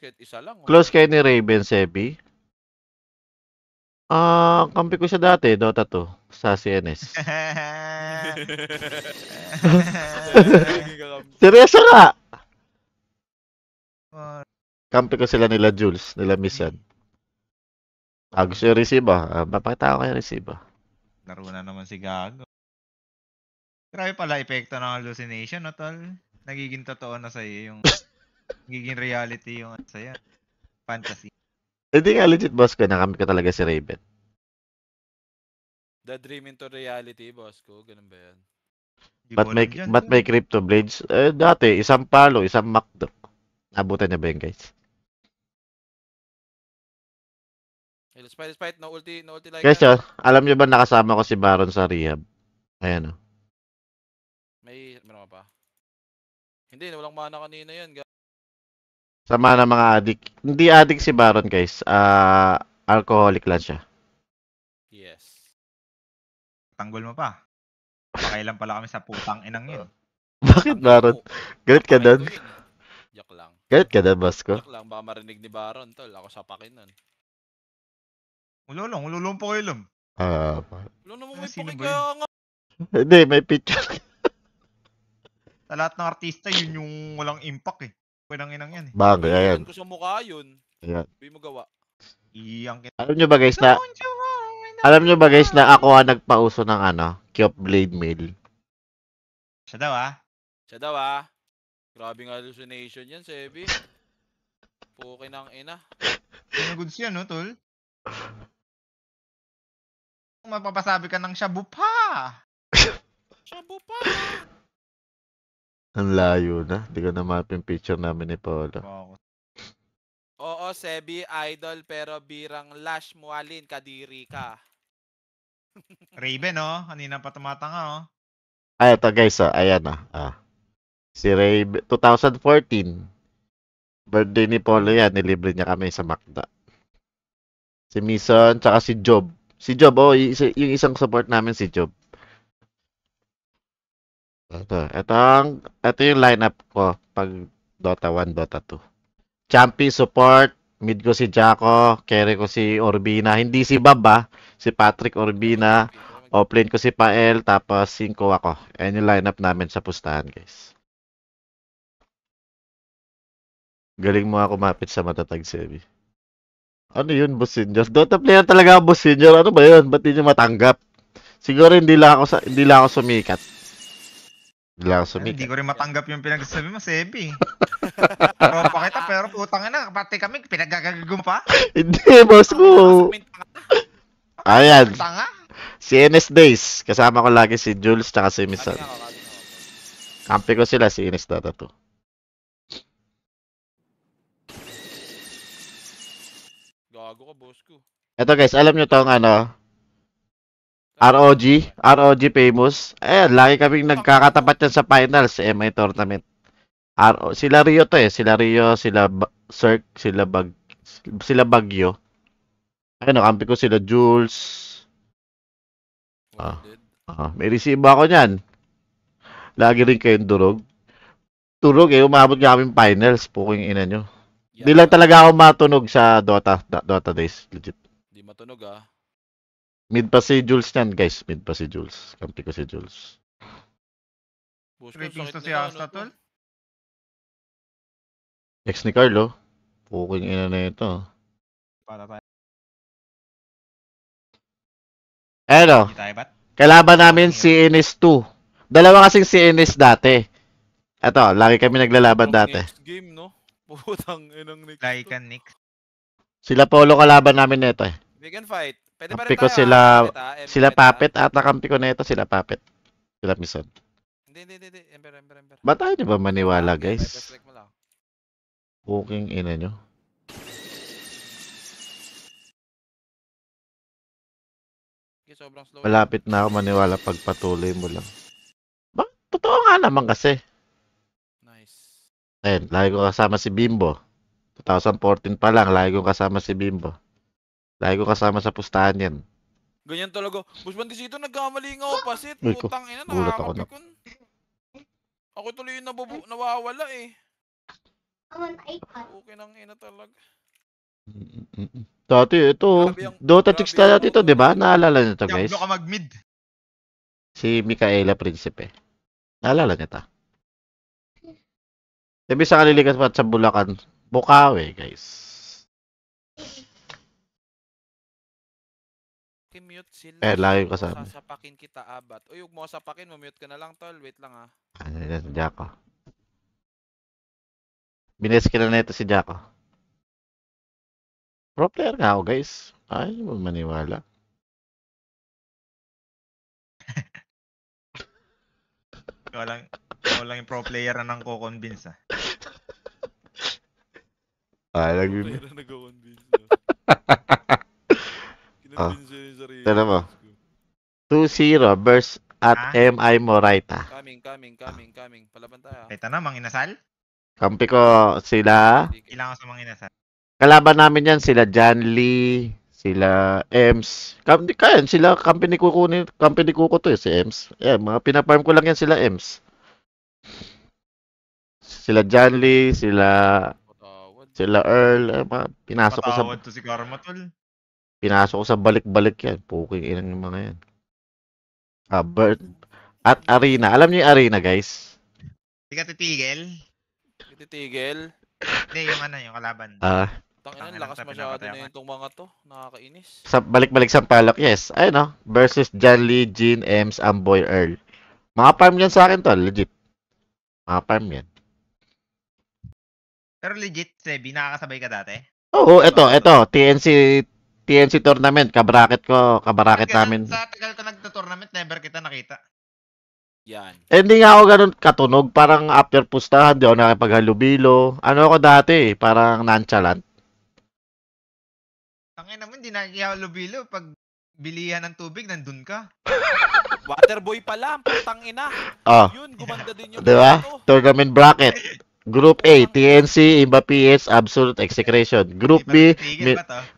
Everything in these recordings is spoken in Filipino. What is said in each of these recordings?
Sebi kahit isa lang. Close kayo ni Raven, Sebi? Kampi ko siya dati, Dota 2, sa CNS. Lagi ka kampi. Seryoso nga! Kampi ko sila nila Jules, nila Misan. Gusto yung receive mapakita ko kayo receive Laro na naman si Gago. Grabe pala epekto ng hallucination, no, tol? Nagiging totoo na sa'yo yung... nagiging reality yung sa'yo. Fantasy. Hindi nga legit, boss ko. Nakampi ko talaga si Raven. The dream into reality, boss ko. Ganun ba yan? Ba't may Crypto Blades? Dati, isang palo, isang Macdo. Abutan niya ba yun, guys? Despite, no ulti like guys, alam niyo ba nakasama ko si Baron sa rehab? Ayan, meron pa? Hindi, walang mana kanina yan. Sama ng mga addict. Hindi addict si Baron, guys. Alcoholic lang siya. Yes. Tanggol mo pa. Pakailan pala kami sa putang inang yun. Bakit, Baron? Galit ka doon? Yak lang. Galit ka doon, boss ko? Yak lang, baka marinig ni Baron, tol. Ako sapakin nun. Ululong po kayo lang. Ulo naman may paki kaya nga. Hindi, may picture. Sa lahat ng artista, yun yung walang impact eh. Pwedang inang yan eh. Bagay, ayan. Ko sa mukha yun. Ayan. Hindi mo gawa. Alam nyo ba guys na ako ang nagpauso ng Kyop Blade Mail? Siya daw Grabe ng hallucination yan, Sebi. Puki ng ina. Goods yan, no, tol? Mapapasabi ka ng shabu pa. Shabu pa. Ang layo na. Hindi ko na map yung picture namin ni Paolo. Oo, Sebi, idol, pero birang Lash Mualin, kadiri ka. Raven, no? Kanina pa tumatanga, oh. Ito guys, ayan Si Raven, 2014. Birthday ni Paolo yan. Nilibre niya kami sa Macda. Si Mison, tsaka si Job. Si Job, yung isang support namin si Job. Ito yung lineup ko pag Dota 1, Dota 2. Champi support, mid ko si Jaco, carry ko si Orbina, hindi si Bab si Patrick Orbina, offlane ko si Pael, tapos 5 ako. Ayan yung lineup namin sa pustahan, guys. Galing mo ako mapit sa matatag, Sebi. Ano yun, Boss Senior? Dota player talaga ako, Boss Senior. Ano ba yun? Ba't hindi nyo matanggap? Siguro hindi lang ako sumikat. Hindi ko rin matanggap yung pinagsasabi mo, Sebi. Tropa kita, pero putang ina, pati kami, pinagagagago pa? Hindi, boss ko. Ayan. CNS Days. Kasama ko lagi si Jules tsaka si Misan. Kampi ko sila, CNS Dota 2. Gago ka, boss ko. Ito guys, alam nyo tong ROG famous. Ayan, lagi kaming nagkakatapat yan sa finals sa MI tournament. Sila Rio to sila Rio, sila Cirque, sila Bagyo. Ayun, kampi ko sila Jules. May receive ako niyan. Lagi rin kayong durog. Turog umabot nga kaming finals, puking ina nyo. Hindi lang talaga ako matunog sa Dota days, legit. Hindi matunog Mid pa si Jules niyan, guys. Mid pa si Jules. Kampi ko si Jules. Trippings to si Asta, tol? Ex ni Carlo. Puking ina na ito. Ano? Kalaban namin si NS2. Dalawa kasing si NS dati. Ito, lagi kami naglalaban dati. Next game, no? Putang inang next. Laikan, Nick. Sila Polo kalaban namin nito We can fight. Pwede pa kampi rin ko tayo. sila Papet at kampi ko nito sila Papet. Sila Mison. Hindi. Ember. Ba't tayo ba maniwala, guys? Puking ina nyo. Sobrang slow. Malapit na ako maniwala pagpatuloy mo lang. Totoo nga naman kasi. Nice. Ayun, lagi ko kasama si Bimbo. 2014 pa lang, lagi ko kasama si Bimbo. Lagi ko kasama sa pustahan yan. Ganyan talaga. Boss Bandisito, nagkamali nga ako pasit. Putang ina, gulat ako na. Ako tuloy yung nawawala Okay nang ina talaga. Dati, ito. Grabe ang- Dota grabe chicks na ang natin ito, di ba? Coco Naalala niyo to, guys? Diablo ka mag-mid. Si Micaela Principe. Naalala niyo to? Sabi sa kalilikas pa sa Bulacan, Bukawi, guys. Mute sila. Lagi ko O, kasama. sasapakin kita abat. Uy, huwag mo sapakin. Mamute ka na lang, tol. Wait lang ah. Ano yan si Jacko? Bineski na ito si Jacko. Pro player nga ako, guys. Ay, mo maniwala. Ikaw lang yung pro player na nang ko-convince, ah. Nag-win. Pero nag-convince. Ah. Kinonvince niya yung sarili. Tignan mo. 2-0 versus at MI Moraita. Coming. Palaban tayo. Ito na, manginasal? Kampi ko sila. Kailangan sa manginasal. Kalaban namin yan sila John Lee, sila Ems. Kaya sila company Kuko to si Ems. Mga pinaparm ko lang yan sila Ems. Sila John Lee, sila Earl, pinasok Patawad to si Karma, tol. ko sa balik-balik yan. Puking inang yung mga yan. Bert at Arena. Alam niyo yung Arena, guys? Hindi ka titigil? Titigil. Hindi, yung yung kalaban. Tangina, lakas masyado na yung mga to. Nakakainis. Sa balik-balik sa palak, yes. Ayun no, versus John Lee, Jean, Ems, Amboy, Earl. Mga farm yan sa akin to, legit. Mga farm yan. Pero legit, Sebi, nakakasabay ka dati? Oo, ito, TNC tournament, kabraket namin. Sa tagal ka nagta-tournament, never kita nakita. Yan. Hindi nga ako ganun katunog, parang after pustahan, di ako nakipaghalubilo. Ano ako dati, parang nonchalant. Tangin naman, hindi nakikihalubilo. Pag bilihan ng tubig, nandun ka. Waterboy pala, putang ina. Yun, gumanda din yung diba? to. Tournament bracket. Group A, TNC, Imba PH, Absolute Execration. Group B,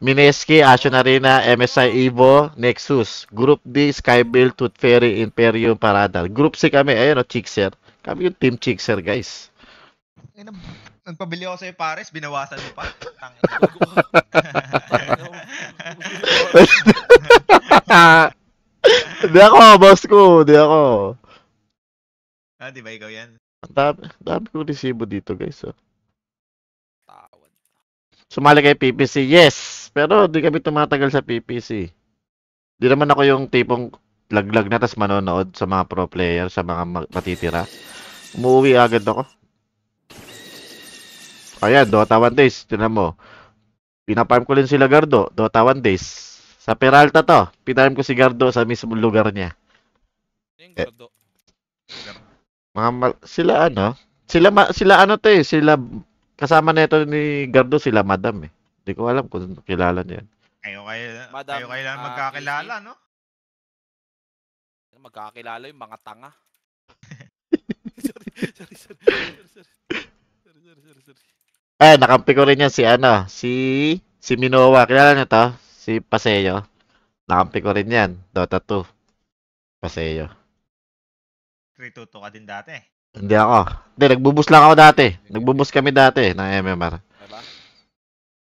Mineski, Asian Arena, MSI Evo, Nexus. Group D, Skybuild, Tooth Fairy, Imperium, Parada. Group C kami, ayun o, Chickser. Kami yung team Chickser, guys. Nagpabili ako sa'yo, Pares, binawasan mo pa. Hindi ako, boss ko. Hindi ako. Di ba ikaw yan? Dami kong resibo dito, guys. Sumali kay PPC, yes. Pero di kami tumatagal sa PPC. Di naman ako yung tipong laglag na tas manonood sa mga pro player, sa mga matitira. Umuwi agad ako. Ayan, Dota 1 days. Tinan mo. Pinaparm ko rin sila Gardo. Dota 1 days. Sa Peralta to. Pinarm ko si Gardo sa mismong lugar niya. Yung Gardo. Sila ano? Sila ano to eh. Sila kasama nito ni Gardo, sila Madam eh. Hindi ko alam kung kilala niya. Kayo lang magkakilala, no? Magkakilala yung mga tanga. Sorry. Nakampi ko rin yan si Minowa. Kilala niyo to? Si Paseo. Nakampi ko rin yan. Dota 2. Paseo. 3-2 ka din dati. Hindi ako. Hindi, nagbubus lang ako dati. Nagbubus kami dati ng MMR. Diba?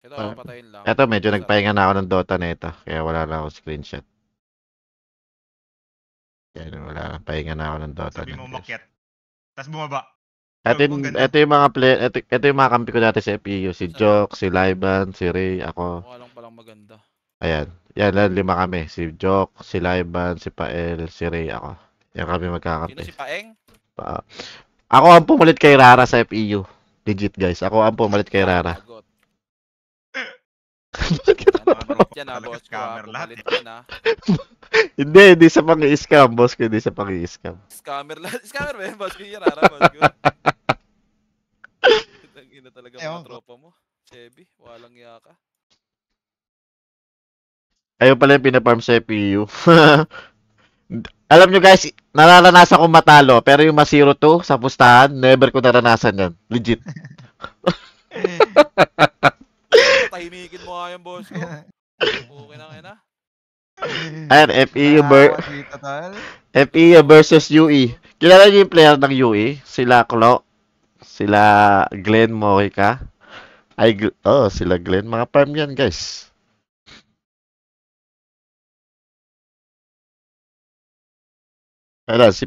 Ito, patayin lang. Ito, medyo nagpahinga na ako ng Dota na ito. Kaya wala na ako screenshot. Kaya wala na. Pahinga na ako ng Dota. Sabi mo makyat. Tapos bumaba. Ito yung mga ito yung mga kampi ko dati sa FPU. Si Jock, si Liban, si Ray, ako. Mukha lang palang maganda. Ayan. Yan, 5 kami. Si Jock, si Liban, si Pael, si Ray, ako. Yan kami magkakampi. Sino si Paeng? Ako ang pumalit kay Rara sa FEU. Legit, guys. Ako ang pumalit kay Rara. Yan na, boss ko. Pumalit ka na. Hindi sa pang-i-scam, boss ko. Hindi sa pang-i-scam. Scammer ba yan, boss ko? Yung Rara, boss ko. Tangina talaga mga tropa mo. Sebi, walang yaka. Ayun pala yung pinaparm sa FEU. Alam nyo guys, nararanasan ko matalo, pero yung ma-0-2 sa pustahan, never ko naranasan yan. Legit. Tahimikin mo nga yan, boss ko. Okay na. Ayan, FEU versus UE. Kilala niyo yung player ng UE? Sila Klo, sila Glenn Mojica. Sila Glenn. Mga farm yan, guys. Alam, si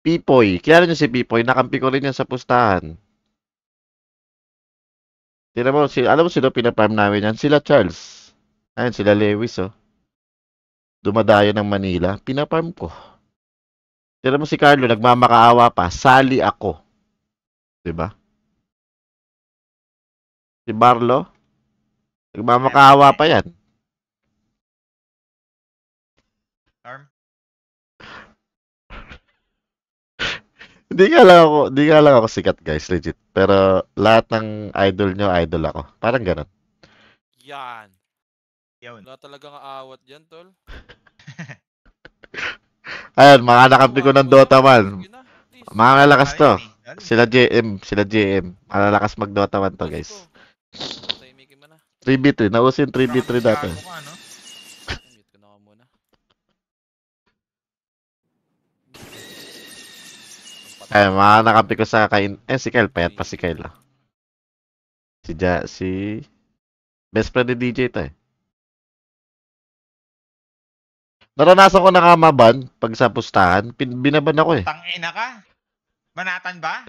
Pipoy. Kilala nyo si Pipoy. Nakampi ko rin yan sa pustahan. Alam mo sino pinafarm namin yan? Sila Charles. Ayun, sila Lewis, oh. Dumadayo ng Manila. Pinafarm ko. Tira mo si Carlo, nagmamakaawa pa. Sali ako. Diba? Si Barlo, nagmamakaawa pa yan. Arm. Hindi nga lang ako sikat, guys, legit. Pero lahat ng idol nyo, idol ako. Parang ganun. Yan. Yun. Wala talagang aawat dyan, tol. Ayun, mga nakampi ko ng Dota 1. Mga malakas to. Sila JM. Malalakas mag-Dota 1 to, guys. 3v3. Nausin 3v3 dati. Mute ko na ako muna. Ayun, mga nakampi ko sa si Kyle. Payat pa si Kyle. Si best friend ni DJ to eh. Naranasan ko na nga maban pag sa pustahan. Binaban ako eh. Putang ina ka? Banatan ba?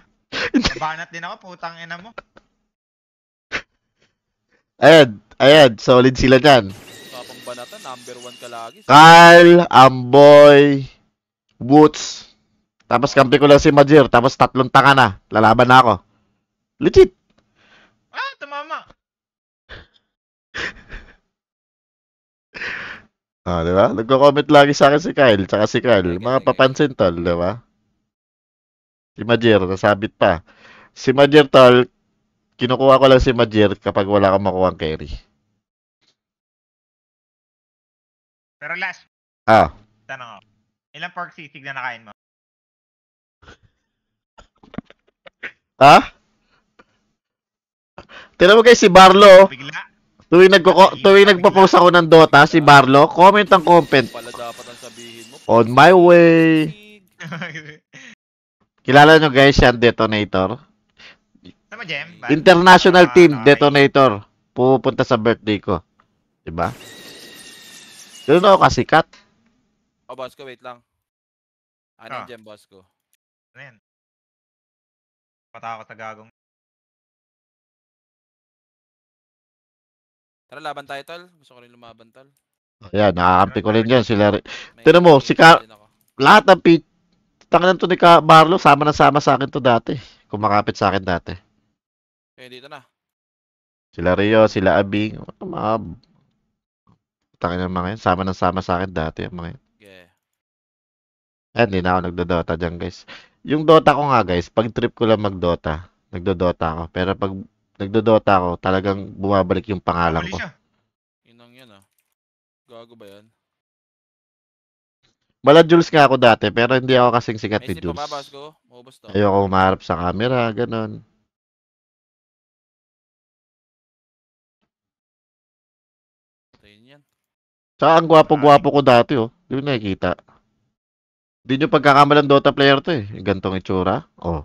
Banat din ako, putang ina mo. Ayan. Solid sila dyan. Tapang banatan, number 1 ka lagi. Kyle, Amboy, Woods. Tapos kampi ko lang si Majir. Tapos 3 tanga na. Lalaban na ako. Legit. Tumama. Di ba? Nagko-comment lagi sa akin si Kyle, tsaka si Kyle. Mga papansin, tol, di ba? Si Majir, nasabit pa. Si Majir, tol, kinukuha ko lang si Majir kapag wala kang makuhang carry. Pero last, tanong ako. Ilang pork sisig na nakain mo? Ha? Tignan mo guys, si Barlo, Bigla. tuwing nagpo-post ako ng Dota, si Barlo, comment ang comment. Pala dapat ang sabihin mo. On my way. Kilala nyo guys, yan, Detonator. Sama, Jem? International team, Detonator. Pupunta sa birthday ko. Diba? Doon ako kasikat. Oh, boss ko, wait lang. Ano dyan, boss ko? Ano yan? Patakot sa gagong. Tara, laban tayo, tol. Gusto ko rin lumaban, tol. Ayan, nakakampi ko rin dyan. Sila, May tignan mo, din ako. lahat ng tangan to ni Barlo, sama na sama sa akin to dati. Kumakapit sa akin dati. Okay, dito na. Sila Rio, sila Abing, mga tangin ng mga yan. Sama na sama sa akin dati. Mga yan. Okay. Hindi na ako nagdodota dyan, guys. Yung Dota ko nga, guys, pag trip ko lang magdota, nagdodota ako. Pero pag nagdodota ako, talagang bumabalik yung pangalan Huli ko. siya. Inang yan, ah. Gago ba yan? Mala Jules nga ako dati, pero hindi ako kasing sikat May ni sip pa ba, Jules. boss ko? Maubos to. Ayoko umarap sa camera, ganon. Tayin yan. Tsaka ang gwapo-gwapo ko dati, oh. Di mo nakikita. Di nyo pagkakamalang Dota player to, eh. Gantong itsura. Oh.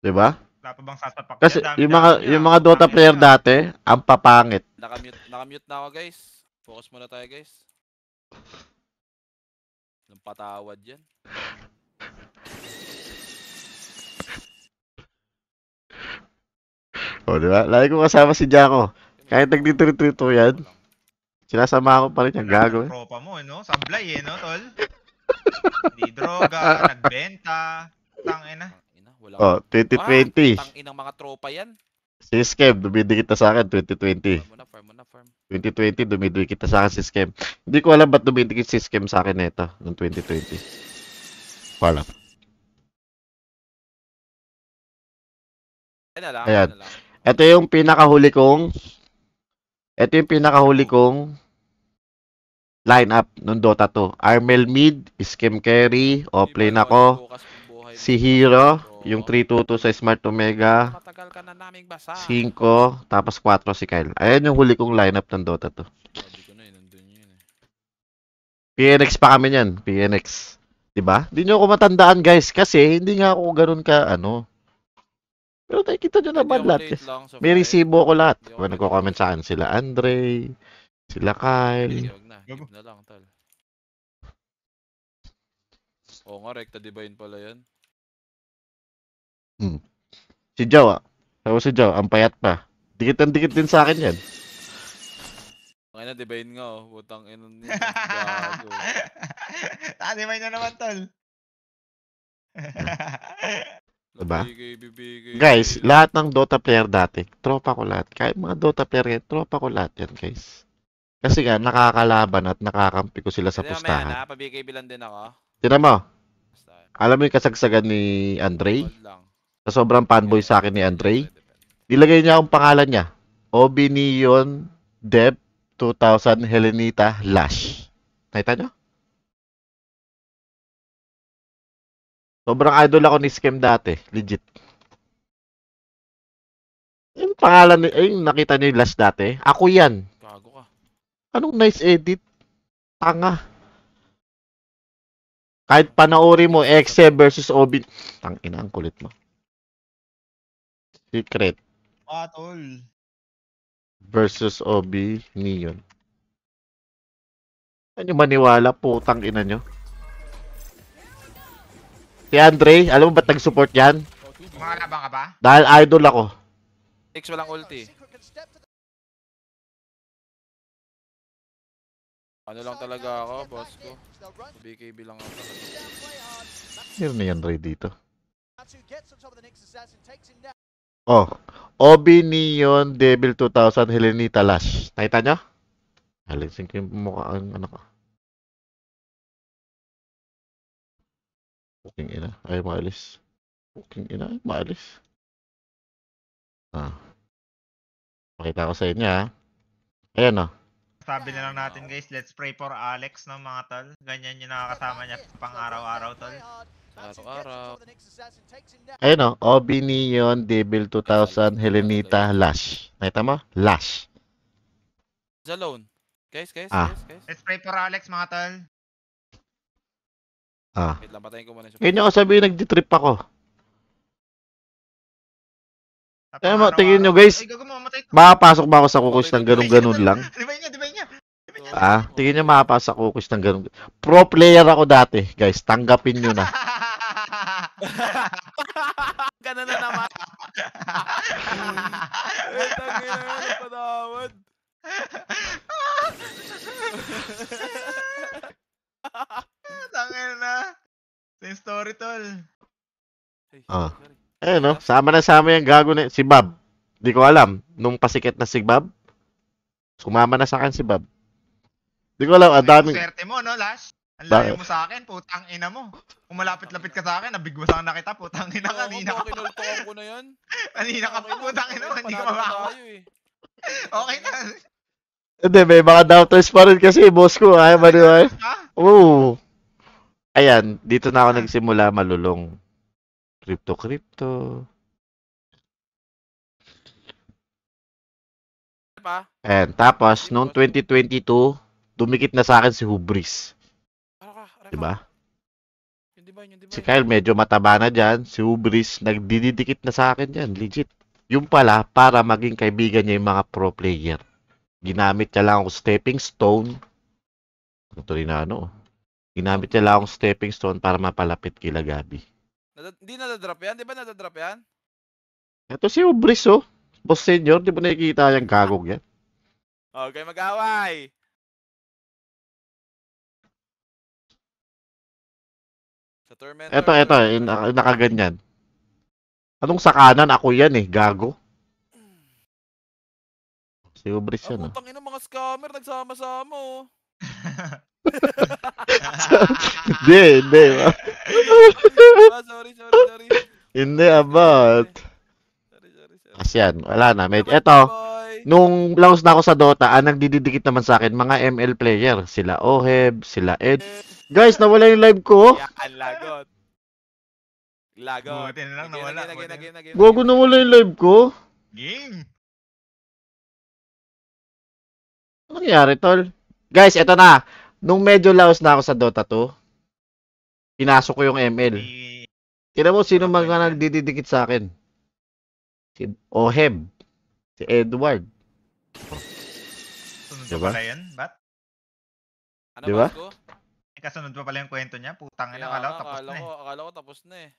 Diba? Wala pa bang sasapak? Kasi Dami-dami yung niya. mga Dota Pangit player siya. dati, ang papangit. Nakamute na ako, guys. Focus muna tayo, guys. Nang patawad yan. Oh, diba? Lagi ko kasama si Jaco. Kahit nagtitreat-treat ko yan, sinasama ko pa rin yung gago, eh. Tropa mo, no? Sablay, no, tol? Hindi droga, nagbenta. Tangina. Ina, wala Oh, 2020. Tang-inang mga tropa yan. Si Scam, dumidikit na sa akin, 2020. Farm mo na, farm. 2020, dumidikit na sa akin si Scam. Hindi ko alam ba't dumidikit si Scam sa akin nito, noong 2020. Wala. Ayan na lang, Ayan. ayan na lang. Ito yung pinakahuli kong lineup nung Dota 2. Armel mid, Scam carry, offlane ako, si Hero, yung 322 sa Smart Omega, Matagal ka na naming basa. 5, tapos 4 si Kyle. Ayan yung huli kong lineup ng Dota 2. Sabi ko na yun, nandun yun eh. PNX pa kami niyan, PNX. Diba? Hindi nyo ako matandaan, guys, kasi hindi nga ako ganun ka, ano. Pero nakikita nyo Hindi naman ako lahat. late lang sa May 5. resibo ako lahat. Hindi ako Diba, pwede nagko-comment sa akin sila Andre, sila Kyle. Sige, wag na. Gago. Give na lang, tol. Oo nga, Recta Divine pala yan. Si Joe, Ako si Joe, ang payat pa. Dikit din sa akin yan. Ang ina, Divine nga, oh. Putang ina niya. Gago. Tanimay na naman, tol. Diba? Bibigay. Guys, lahat ng Dota player dati, tropa ko lahat. Kahit mga Dota player, tropa ko lahat yan, guys. Kasi nga, nakakalaban at nakakampi ko sila sa Mamaya pustahan. na, pa-BKB lang din ako. Tinan mo, Basta, alam mo yung kasagsagan ni Andre? hold lang. Sa sobrang fanboy sa akin ni Andre? Depende. Nilagay niya ang pangalan niya. Obi Neon Dev 2000 Helenita Lash. Nakita niyo? Sobrang idol ako ni Scam dati. Legit. Yung pangalan ni... Yung nakita niyo yung Lash dati? Ako yan. Gago ka. Anong nice edit? Tanga. Kahit panoorin mo, Exe versus Obi... Tangina, ang kulit mo. Secret Tol. versus Obi Neon. Ano maniwala, putang ina nyo? Si Andre, alam mo ba't nag-support yan? Kumakalabang ka ba? Dahil idol ako. X walang ulti. Ano lang talaga ako, boss ko. BKB lang ako talaga. Meron na yan, Ray, dito. Oh, Obi Neon Devil 2000 Helenita Lash. Nakita nyo? Alisin ko yung mukha ang anak ko. Puking ina. Ay, maalis. Puking ina. Ay, maalis. Pakita ko sa inyo, ha. Ayan, oh. Sabi na lang natin, guys, let's pray for Alex, no, mga tol. Ganyan yung nakakasama niya pang araw-araw, tol. Araw-araw. Ayan, oh. Obi Neon Devil 2000 Helenita Lash. Nakita mo? Lash. Alone. Guys. Let's pray for Alex, mga tol. Wait lang, patayin ko muna yung Ngayon ako sabihin, nagtitrip ako. Sa Kaya mo, pang tingin nyo, araw-araw. guys. Ay, gago, mamatay to. Makapasok ba ako sa cookies ng ganun-ganun lang? Divine niya. Tingin nyo makapasok sa cookies ng ganun. Pro player ako dati, guys. Tanggapin nyo na. Ganun na naman. Eh, tangin na yan, padawad. Tangin na. Same story, tol. Ay, Ah. sorry. No? Sama na sama yung gago na si Bob. Di ko alam. Nung pasikat na si Bob, sumama na sa akin si Bob. Di ko alam, ang daming... Swerte mo, no, Lash? Ang layo mo sa akin, putang ina mo. Kung malapit-lapit ka sa akin, nabigwasan na kita, putang ina ka, kanina ka pa. Kinultokan ko na yan. Kanina ka pa, putang ina mo, hindi ka Panalo na makakuha. tayo, eh. Okay na. Hindi, may mga doubters pa rin kasi, boss ko. Ay, maniwala. Ha? Oo. Ayan, dito na ako nagsimula malulong. Crypto. Pa? Ayan, tapos, noong 2022, dumikit na sa akin si Hubris. Araka. Diba? Yung Divine. Si Kyle medyo mataba na dyan. Si Hubris, nagdidikit na sa akin dyan. Legit. Yung pala, para maging kaibigan niya yung mga pro player. Ginamit niya lang akong stepping stone. Ito rin na ano. Ginamit niya lang akong stepping stone para mapalapit kila Gabi. Hindi nadadrop yan? Di ba nadadrop yan? Ito si Hubris, oh. Boss senior, di ba nakikita yung gagog yan? Okay, mag-away. Sa Tormentor. Ito, nakaganyan. Anong sa kanan? Ako yan eh, gago. Si Hubris yan, oh. Putang ina, mga scammer, nagsama-sama, oh. Hindi. Sorry. Hindi, about. Sorry. Kasi yan, wala na. Eto, nung laos na ako sa Dota, ang nagdidikit naman sa akin, mga ML player. Sila Oheb, sila Ed. Guys, nawala yung live ko. Yan, lagot. Buti na lang, nawala. Again. Gogo, nawala yung live ko. Game. Ano nangyari, tol? Guys, eto na. Nung medyo laos na ako sa Dota 2, pinasok ko yung ML. Di, Tignan mo sino Walang mga kwenta yan. nagdidikit sa akin. Si Oheb. Si Edward. sunod Diba? pa pala yun, bat? Ano Di ba? boss ko? Kasunod pa pala yung kwento niya, putang ina, Kaya akala ko nga, tapos na eh. akala ko tapos na eh.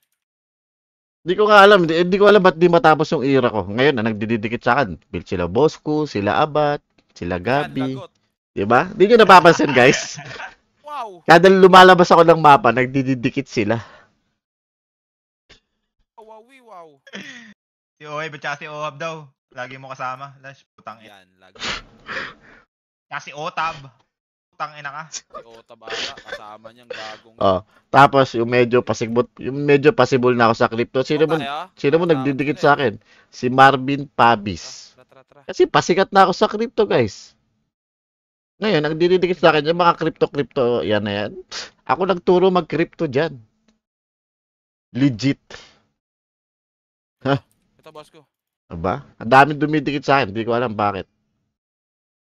Hindi ko nga alam. Hindi ko alam ba't di matapos yung era ko. Ngayon, nagdidikit sa akin. Build sila Bosco, sila Abat, sila Yan, Gabi. lagot. Di ba? Hindi nyo napapansin, guys. Wow! Kada lumalabas ako ng mapa, nagdidikit sila. Wowie, wow. Si Oheb at saka si Ohab daw. Lagi mo kasama. Lash, putang ina. Yan, lagot. Tsaka si Otab. Putang ina ka. Si Otab ata, kasama niyang gagong. Oh, tapos yung medyo possible na ako sa crypto. Sino mo nagdidikit sa akin? Si Marvin Pabis. Tra. Kasi pasikat na ako sa crypto, guys. Ngayon, nagdidikit sa akin yung mga crypto, yan na yan. Ako nagturo mag-crypto dyan. Legit. Ito boss ko. Aba? Ang daming dumidikit sa akin. Hindi ko alam bakit.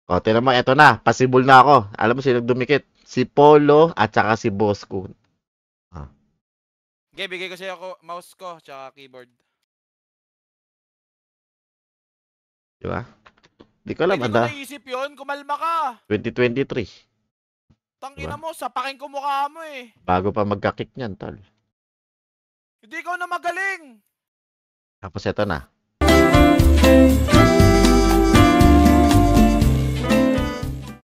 O, tinan mo, eto na. Possible na ako. Alam mo sino dumikit? Si Polo at saka si Bosco. Okay, bigay ko sa'yo ako mouse ko, tsaka keyboard. Di ba? Hindi ko alam. Hindi ko naisip yun, kumalma ka. 2023. Tangina mo, sapakin ko mukha mo eh. Bago pa magka-kick niyan, tol. Hindi ikaw na magaling. Tapos eto na.